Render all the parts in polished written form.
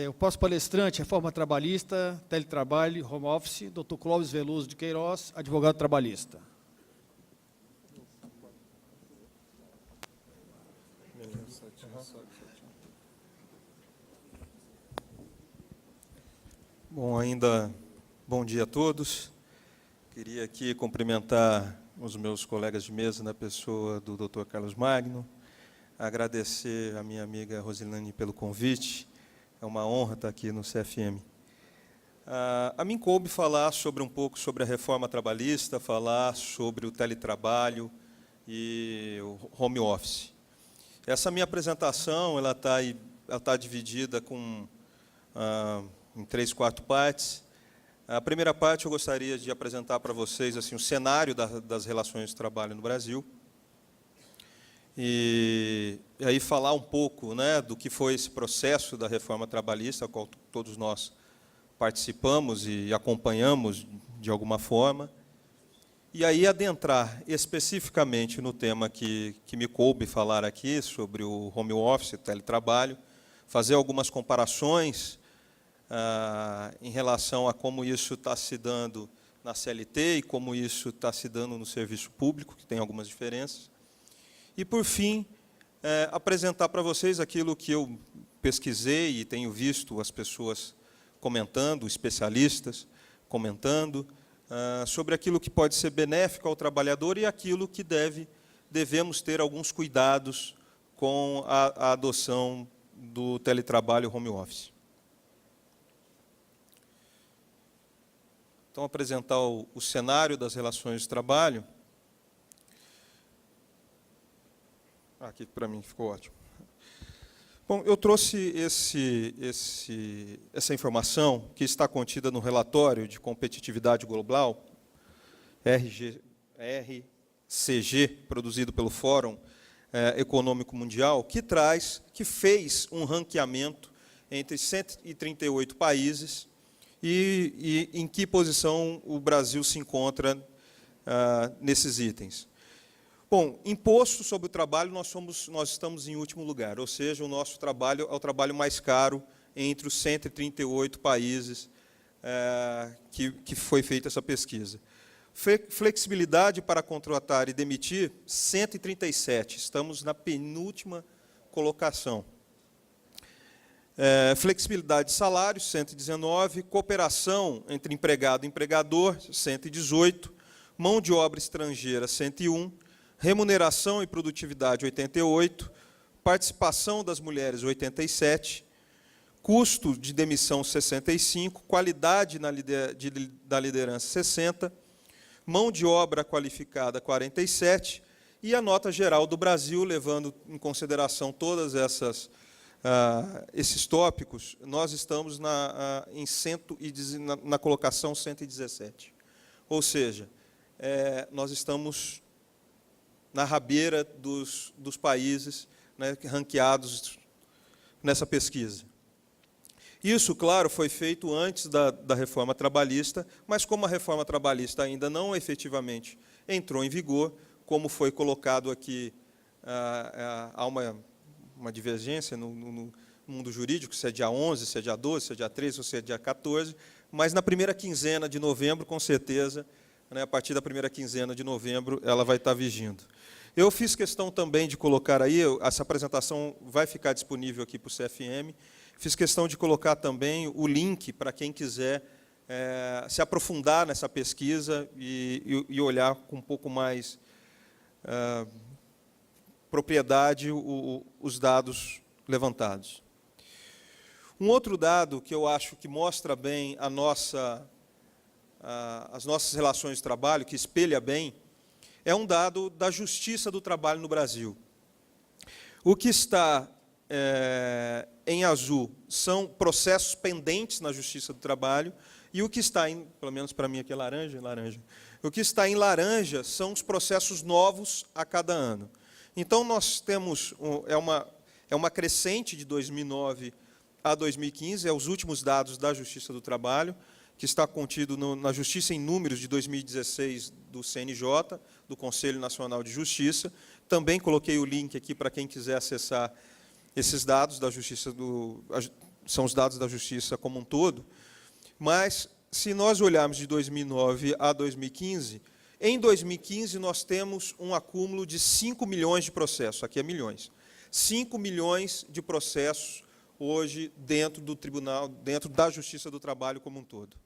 O pós-palestrante, reforma trabalhista, teletrabalho, home office, Dr. Clóvis Veloso de Queiroz, advogado trabalhista. Bom, bom dia a todos. Queria aqui cumprimentar os meus colegas de mesa na pessoa do Dr. Carlos Magno, agradecer a minha amiga Rosilane pelo convite. É uma honra estar aqui no CFM. A mim coube falar um pouco sobre a reforma trabalhista, falar sobre o teletrabalho e o home office. Essa minha apresentação ela está dividida em 3/4 partes. A primeira parte eu gostaria de apresentar para vocês assim, o cenário das relações de trabalho no Brasil. E aí falar um pouco, né, do que foi esse processo da reforma trabalhista, ao qual todos nós participamos e acompanhamos de alguma forma. E aí adentrar especificamente no tema que me coube falar aqui, sobre o home office, teletrabalho, fazer algumas comparações em relação a como isso está se dando na CLT e como isso está se dando no serviço público, que tem algumas diferenças. E, por fim, apresentar para vocês aquilo que eu pesquisei e tenho visto as pessoas comentando, especialistas comentando, sobre aquilo que pode ser benéfico ao trabalhador e aquilo que devemos ter alguns cuidados com a adoção do teletrabalho home office. Então, apresentar o cenário das relações de trabalho. Aqui, para mim, ficou ótimo. Bom, eu trouxe essa informação que está contida no relatório de competitividade global, RCG, produzido pelo Fórum Econômico Mundial, que fez um ranqueamento entre 138 países e em que posição o Brasil se encontra nesses itens. Bom, imposto sobre o trabalho, nós estamos em último lugar, ou seja, o nosso trabalho é o trabalho mais caro entre os 138 países que foi feita essa pesquisa. Flexibilidade para contratar e demitir, 137, estamos na penúltima colocação. Flexibilidade de salário, 119, cooperação entre empregado e empregador, 118, mão de obra estrangeira, 101, remuneração e produtividade, 88, participação das mulheres, 87, custo de demissão, 65, qualidade da liderança, 60, mão de obra qualificada, 47, e a nota geral do Brasil, levando em consideração todas esses tópicos, nós estamos na colocação 117. Ou seja, nós estamos na rabeira dos países, né, ranqueados nessa pesquisa. Isso, claro, foi feito antes da reforma trabalhista, mas como a reforma trabalhista ainda não efetivamente entrou em vigor, como foi colocado aqui, há uma divergência no mundo jurídico, se é dia 11, se é dia 12, se é dia 13 ou se é dia 14, mas na primeira quinzena de novembro, com certeza, né, a partir da primeira quinzena de novembro, ela vai estar vigindo. Eu fiz questão também de colocar aí, essa apresentação vai ficar disponível aqui para o CFM, fiz questão de colocar também o link para quem quiser se aprofundar nessa pesquisa e olhar com um pouco mais propriedade os dados levantados. Um outro dado que eu acho que mostra bem as nossas relações de trabalho, que espelha bem, é um dado da Justiça do Trabalho no Brasil. O que está em azul são processos pendentes na Justiça do Trabalho, e o que está pelo menos para mim aqui é laranja, o que está em laranja são os processos novos a cada ano. Então, nós temos uma crescente de 2009 a 2015, os últimos dados da Justiça do Trabalho, que está contido na Justiça em Números de 2016 do CNJ, do Conselho Nacional de Justiça. Também coloquei o link aqui para quem quiser acessar esses dados da Justiça são os dados da Justiça como um todo, mas, se nós olharmos de 2009 a 2015, em 2015 nós temos um acúmulo de 5 milhões de processos, aqui é milhões, 5 milhões de processos hoje dentro do tribunal, dentro da Justiça do Trabalho como um todo.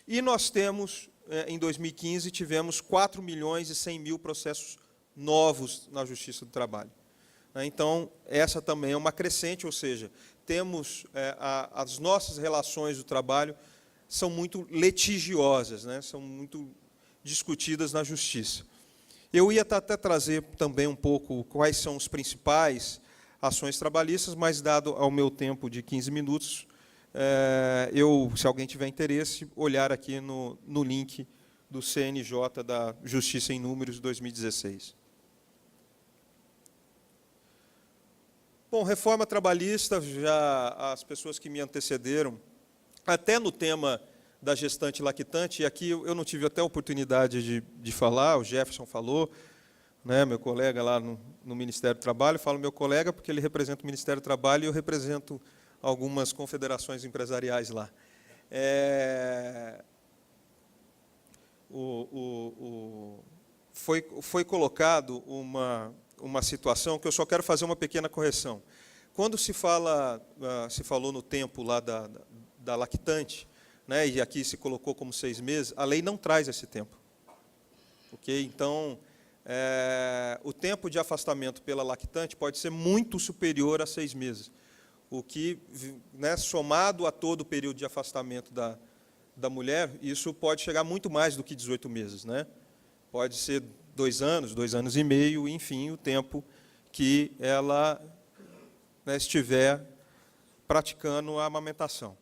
E nós temos, em 2015, tivemos 4 milhões e 100 mil processos novos na Justiça do Trabalho. Então, essa também é uma crescente, ou seja, temos as nossas relações do trabalho são muito litigiosas, né? São muito discutidas na Justiça. Eu ia até trazer também um pouco quais são os principais ações trabalhistas, mas, dado ao meu tempo de 15 minutos, se alguém tiver interesse, olhar aqui no link do CNJ da Justiça em Números 2016. Bom, reforma trabalhista, já as pessoas que me antecederam, até no tema da gestante lactante, e aqui eu não tive até a oportunidade de falar, o Jefferson falou, né, meu colega lá no Ministério do Trabalho, falo meu colega porque ele representa o Ministério do Trabalho e eu represento algumas confederações empresariais lá. Foi colocado uma situação que eu só quero fazer uma pequena correção. Quando se falou no tempo lá da lactante, né, e aqui se colocou como 6 meses, a lei não traz esse tempo. Okay? Então, o tempo de afastamento pela lactante pode ser muito superior a 6 meses, o que, né, somado a todo o período de afastamento da mulher, isso pode chegar muito mais do que 18 meses. Né? Pode ser 2 anos, 2 anos e meio, enfim, o tempo que ela, né, estiver praticando a amamentação.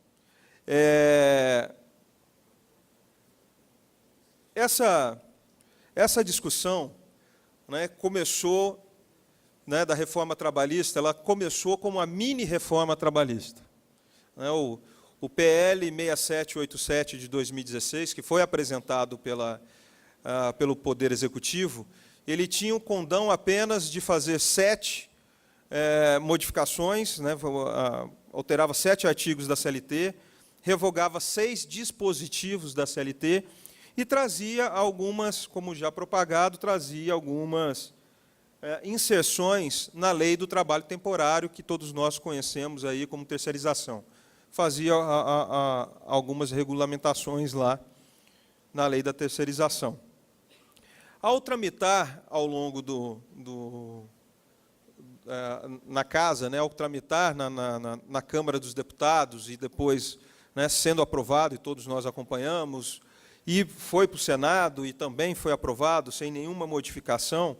Essa discussão, né, começou, né, da reforma trabalhista, ela começou como uma mini-reforma trabalhista. Né, o PL 6787 de 2016, que foi apresentado pelo Poder Executivo, ele tinha o condão apenas de fazer 7 modificações, né, alterava 7 artigos da CLT, revogava 6 dispositivos da CLT e trazia algumas, como já propagado, trazia algumas inserções na lei do trabalho temporário, que todos nós conhecemos aí como terceirização. Fazia algumas regulamentações lá na lei da terceirização. Ao tramitar ao longo na casa, né, ao tramitar na Câmara dos Deputados e depois, né, sendo aprovado, e todos nós acompanhamos, e foi para o Senado e também foi aprovado sem nenhuma modificação,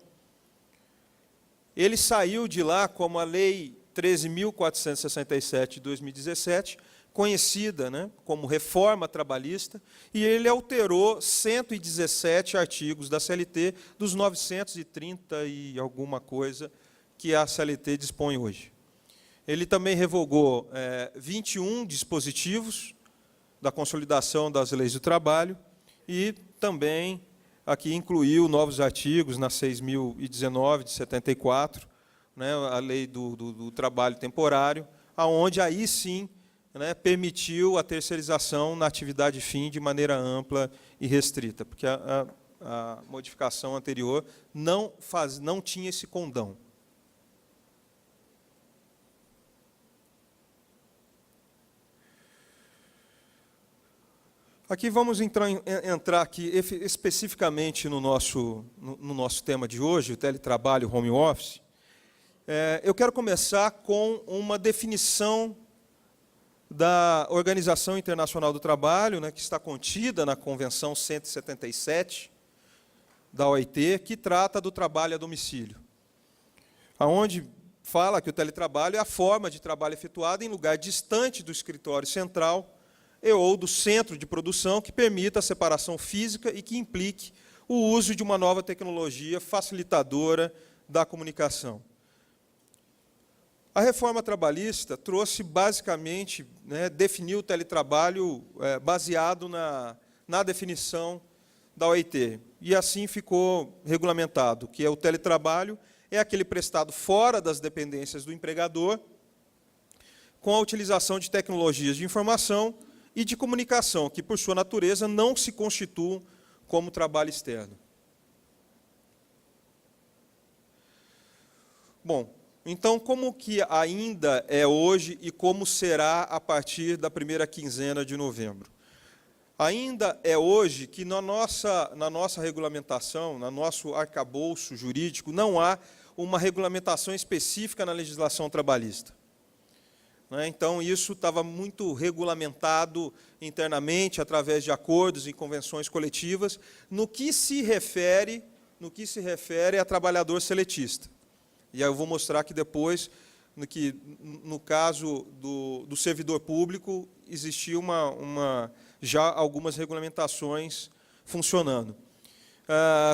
ele saiu de lá como a Lei 13.467 de 2017, conhecida, né, como reforma trabalhista, e ele alterou 117 artigos da CLT, dos 930 e alguma coisa que a CLT dispõe hoje. Ele também revogou 21 dispositivos da consolidação das leis do trabalho e também aqui incluiu novos artigos na 6.019 de 74, né, a lei do trabalho temporário, aonde aí sim, né, permitiu a terceirização na atividade fim de maneira ampla e restrita, porque a modificação anterior não tinha esse condão. Aqui vamos entrar aqui especificamente no nosso tema de hoje, o teletrabalho, o home office. Eu quero começar com uma definição da Organização Internacional do Trabalho, né, que está contida na Convenção 177 da OIT, que trata do trabalho a domicílio, aonde fala que o teletrabalho é a forma de trabalho efetuado em lugar distante do escritório central ou do centro de produção que permita a separação física e que implique o uso de uma nova tecnologia facilitadora da comunicação. A reforma trabalhista trouxe, basicamente, né, definiu o teletrabalho baseado na definição da OIT. E assim ficou regulamentado, que o teletrabalho é aquele prestado fora das dependências do empregador, com a utilização de tecnologias de informação e de comunicação, que, por sua natureza, não se constituem como trabalho externo. Bom, então, como que ainda é hoje e como será a partir da primeira quinzena de novembro? Ainda é hoje que na nossa regulamentação, no nosso arcabouço jurídico, não há uma regulamentação específica na legislação trabalhista. Então, isso estava muito regulamentado internamente, através de acordos e convenções coletivas, no que se refere a trabalhador seletista. E aí eu vou mostrar que depois, no caso do servidor público, existia já algumas regulamentações funcionando.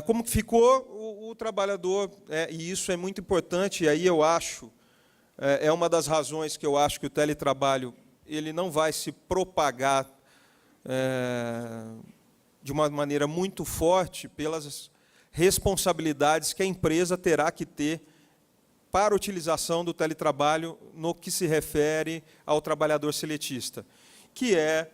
Como que ficou o trabalhador, e isso é muito importante, e aí eu acho, é uma das razões que eu acho que o teletrabalho ele não vai se propagar de uma maneira muito forte pelas responsabilidades que a empresa terá que ter para a utilização do teletrabalho no que se refere ao trabalhador seletista, que é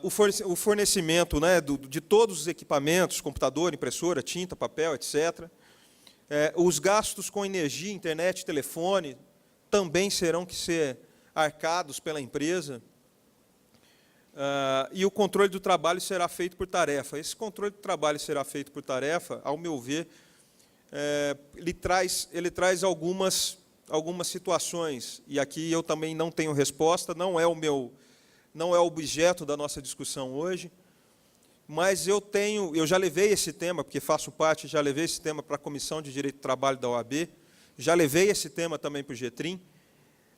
o fornecimento, né, de todos os equipamentos, computador, impressora, tinta, papel, etc. Os gastos com energia, internet, telefone, também serão que ser arcados pela empresa. E o controle do trabalho será feito por tarefa. Esse controle do trabalho será feito por tarefa, ao meu ver, ele traz algumas situações, e aqui eu também não tenho resposta, não é o objeto da nossa discussão hoje, mas eu já levei esse tema, porque faço parte, já levei esse tema para a Comissão de Direito do Trabalho da OAB, já levei esse tema também para o GETRIM.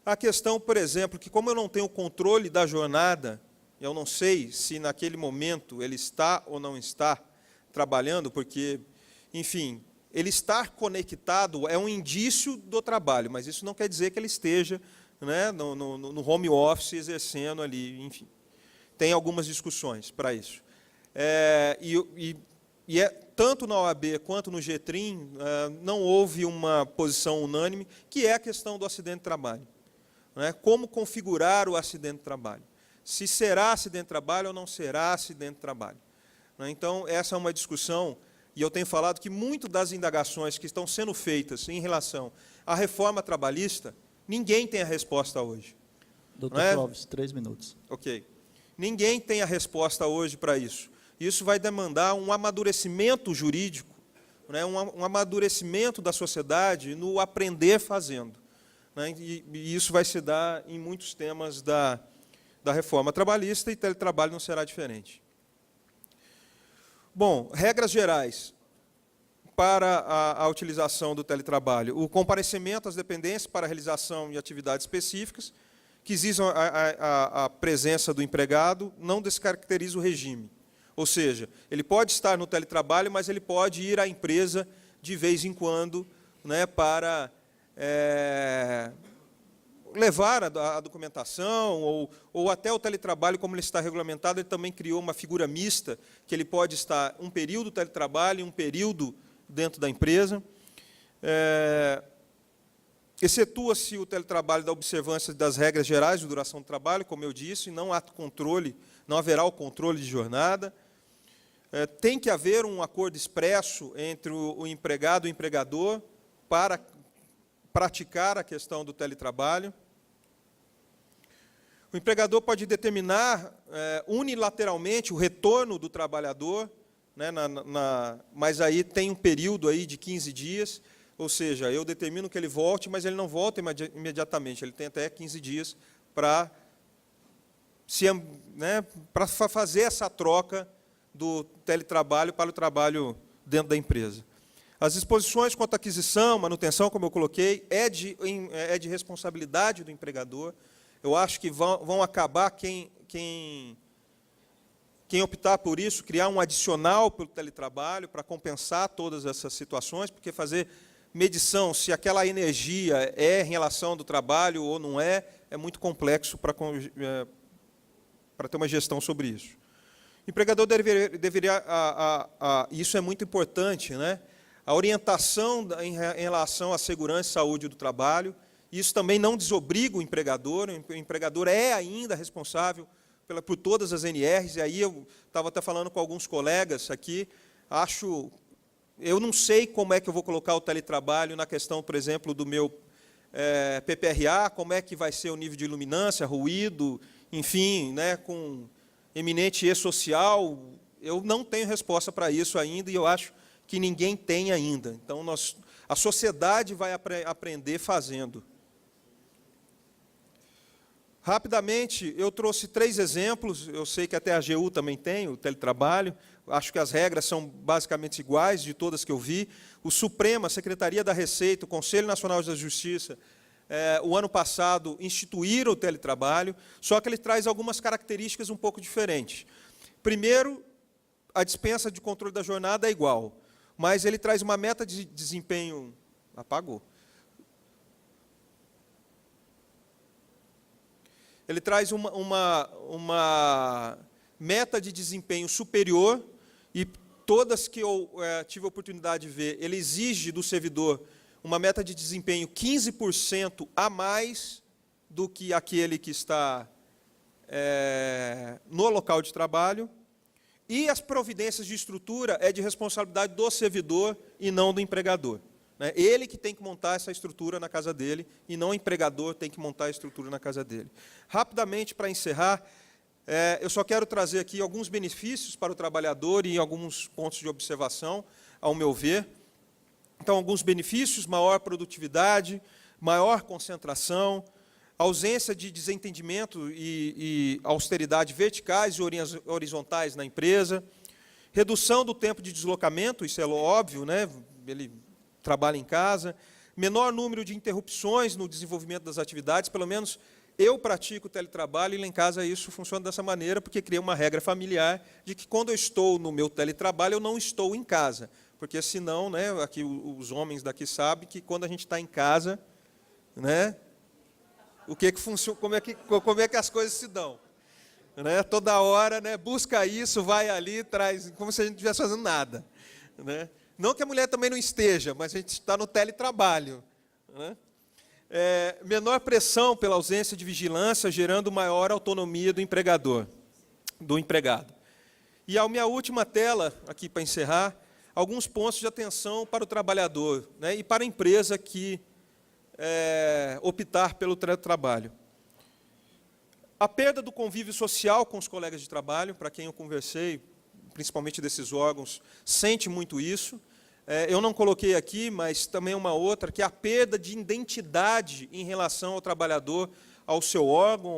A questão, por exemplo, que como eu não tenho controle da jornada, eu não sei se naquele momento ele está ou não está trabalhando, porque, enfim, ele estar conectado é um indício do trabalho, mas isso não quer dizer que ele esteja, né, no home office exercendo ali, enfim. Tem algumas discussões para isso. Tanto na OAB quanto no GETRIM, não houve uma posição unânime, que é a questão do acidente de trabalho. Né? Como configurar o acidente de trabalho? Se será acidente de trabalho ou não será acidente de trabalho. Né? Então, essa é uma discussão, e eu tenho falado que muito das indagações que estão sendo feitas em relação à reforma trabalhista, ninguém tem a resposta hoje. Doutor Clóvis, 3 minutos. Ok. Ninguém tem a resposta hoje para isso. Isso vai demandar um amadurecimento jurídico, né, um amadurecimento da sociedade no aprender fazendo. Né, e isso vai se dar em muitos temas da reforma trabalhista, e teletrabalho não será diferente. Bom, regras gerais para a utilização do teletrabalho. O comparecimento às dependências para a realização de atividades específicas, que exijam a presença do empregado, não descaracteriza o regime. Ou seja, ele pode estar no teletrabalho, mas ele pode ir à empresa de vez em quando, né, para levar a documentação, ou até o teletrabalho, como ele está regulamentado, ele também criou uma figura mista, que ele pode estar um período teletrabalho e um período dentro da empresa. Excetua-se o teletrabalho da observância das regras gerais de duração do trabalho, como eu disse, não há controle, não haverá o controle de jornada. Tem que haver um acordo expresso entre o empregado e o empregador para praticar a questão do teletrabalho. O empregador pode determinar unilateralmente o retorno do trabalhador, né, mas aí tem um período aí de 15 dias, ou seja, eu determino que ele volte, mas ele não volta imediatamente, ele tem até 15 dias para fazer essa troca do teletrabalho para o trabalho dentro da empresa. As disposições quanto à aquisição, manutenção, como eu coloquei, é de responsabilidade do empregador. Eu acho que vão acabar quem optar por isso, criar um adicional pelo teletrabalho para compensar todas essas situações, porque fazer medição se aquela energia é em relação do trabalho ou não é muito complexo para ter uma gestão sobre isso. O empregador deveria isso é muito importante, né? A orientação em relação à segurança e saúde do trabalho, Isso também não desobriga o empregador é ainda responsável por todas as NRs, e aí eu estava até falando com alguns colegas aqui, eu não sei como é que eu vou colocar o teletrabalho na questão, por exemplo, do meu PPRA, como é que vai ser o nível de iluminância, ruído, enfim, né, com eminente e-social, eu não tenho resposta para isso ainda, e eu acho que ninguém tem ainda. Então, a sociedade vai aprender fazendo. Rapidamente, eu trouxe 3 exemplos, eu sei que até a AGU também tem o teletrabalho, acho que as regras são basicamente iguais de todas que eu vi. O Supremo, a Secretaria da Receita, o Conselho Nacional da Justiça, o ano passado, instituíram o teletrabalho, só que ele traz algumas características um pouco diferentes. Primeiro, a dispensa de controle da jornada é igual, mas ele traz uma meta de desempenho... Apagou. Ele traz uma meta de desempenho superior, e todas que eu tive a oportunidade de ver, ele exige do servidor uma meta de desempenho 15% a mais do que aquele que está no local de trabalho, e as providências de estrutura é de responsabilidade do servidor e não do empregador. Ele que tem que montar essa estrutura na casa dele, e não o empregador tem que montar a estrutura na casa dele. Rapidamente, para encerrar, eu só quero trazer aqui alguns benefícios para o trabalhador e alguns pontos de observação, ao meu ver. Então, alguns benefícios: maior produtividade, maior concentração, ausência de desentendimento e austeridade verticais e horizontais na empresa, redução do tempo de deslocamento, isso é óbvio, né? Ele trabalha em casa, menor número de interrupções no desenvolvimento das atividades, pelo menos eu pratico teletrabalho, e lá em casa isso funciona dessa maneira, porque criei uma regra familiar de que quando eu estou no meu teletrabalho, eu não estou em casa, porque senão, né, aqui os homens daqui sabem que quando a gente está em casa, né, o que funciona, como é que as coisas se dão, né? Toda hora, né, busca isso, vai ali, traz, como se a gente não estivesse fazendo nada, né? Não que a mulher também não esteja, mas a gente está no teletrabalho, né? Menor pressão pela ausência de vigilância, gerando maior autonomia do empregado. E a minha última tela, aqui para encerrar, alguns pontos de atenção para o trabalhador, né, e para a empresa que optar pelo teletrabalho. A perda do convívio social com os colegas de trabalho, para quem eu conversei, principalmente desses órgãos, sente muito isso. Eu não coloquei aqui, mas também uma outra, que é a perda de identidade em relação ao trabalhador, ao seu órgão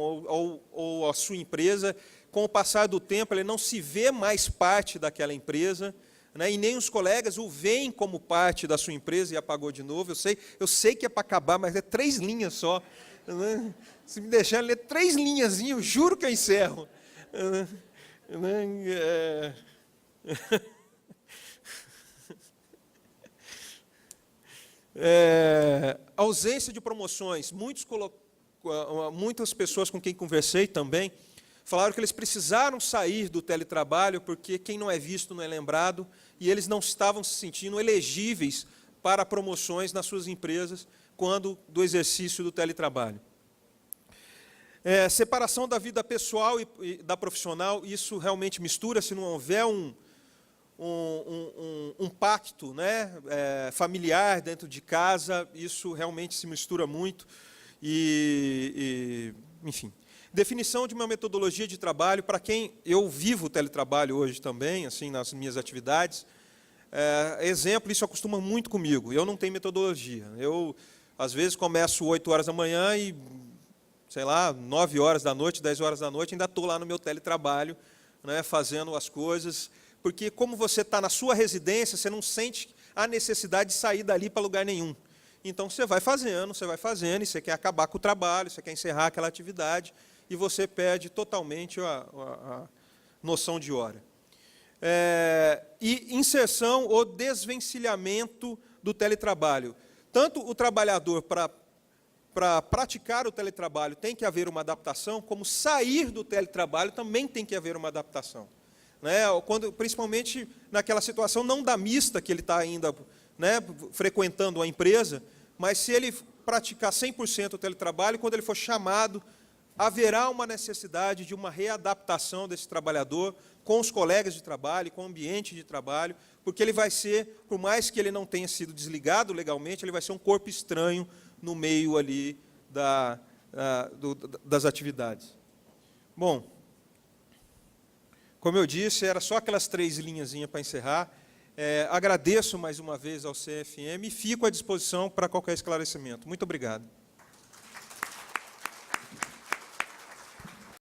ou à sua empresa. Com o passar do tempo, ele não se vê mais parte daquela empresa, né, e nem os colegas o veem como parte da sua empresa. E apagou de novo, eu sei que é para acabar, mas é 3 linhas só, né? Se me deixar ler 3 linhazinhas, juro que eu encerro. Ausência de promoções. Muitas pessoas com quem conversei também falaram que eles precisaram sair do teletrabalho porque quem não é visto não é lembrado, e eles não estavam se sentindo elegíveis para promoções nas suas empresas quando do exercício do teletrabalho. Separação da vida pessoal e da profissional, isso realmente mistura, se não houver um pacto, né, familiar dentro de casa, isso realmente se mistura muito. Enfim. Definição de uma metodologia de trabalho, para quem eu vivo o teletrabalho hoje também, assim, nas minhas atividades. Exemplo, isso acostuma muito comigo, eu não tenho metodologia. Eu, às vezes, começo 8 horas da manhã e, sei lá, 9 horas da noite, 10 horas da noite, ainda estou lá no meu teletrabalho, né, fazendo as coisas, porque como você está na sua residência, você não sente a necessidade de sair dali para lugar nenhum. Então, você vai fazendo, e você quer acabar com o trabalho, você quer encerrar aquela atividade, e você perde totalmente a noção de hora. E inserção ou desvencilhamento do teletrabalho. Tanto o trabalhador, para praticar o teletrabalho, tem que haver uma adaptação, como sair do teletrabalho também tem que haver uma adaptação. Né? Principalmente naquela situação não da mista que ele está ainda, né, frequentando a empresa, mas se ele praticar 100% o teletrabalho, quando ele for chamado, haverá uma necessidade de uma readaptação desse trabalhador com os colegas de trabalho, com o ambiente de trabalho, porque ele vai ser, por mais que ele não tenha sido desligado legalmente, ele vai ser um corpo estranho no meio ali das atividades. Bom, como eu disse, era só aquelas 3 linhazinhas para encerrar. Agradeço mais uma vez ao CFM e fico à disposição para qualquer esclarecimento. Muito obrigado.